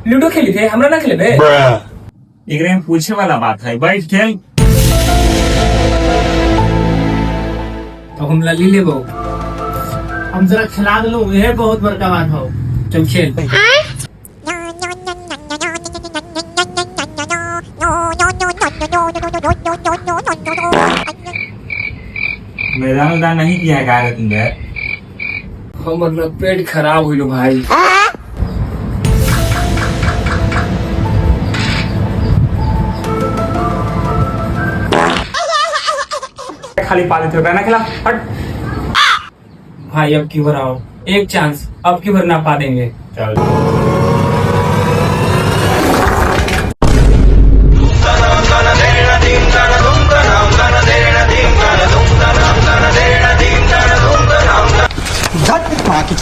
Ludo खेली थे हमरा ना खेले एकरे में पूछे वाला बात है, बैठ खेल। तो हम ली लेबो। हम जरा खिला दलो, यह बहुत बड़का बात हो। चल खेल। मैदान उदान नहीं किया है तुमने? हम मतलब पेट खराब हुई भाई। खाली पा लेते हो ना, खिला हट। भाई अब की बार आओ, एक चांस, अब की बार ना पा देंगे। चल झट मार की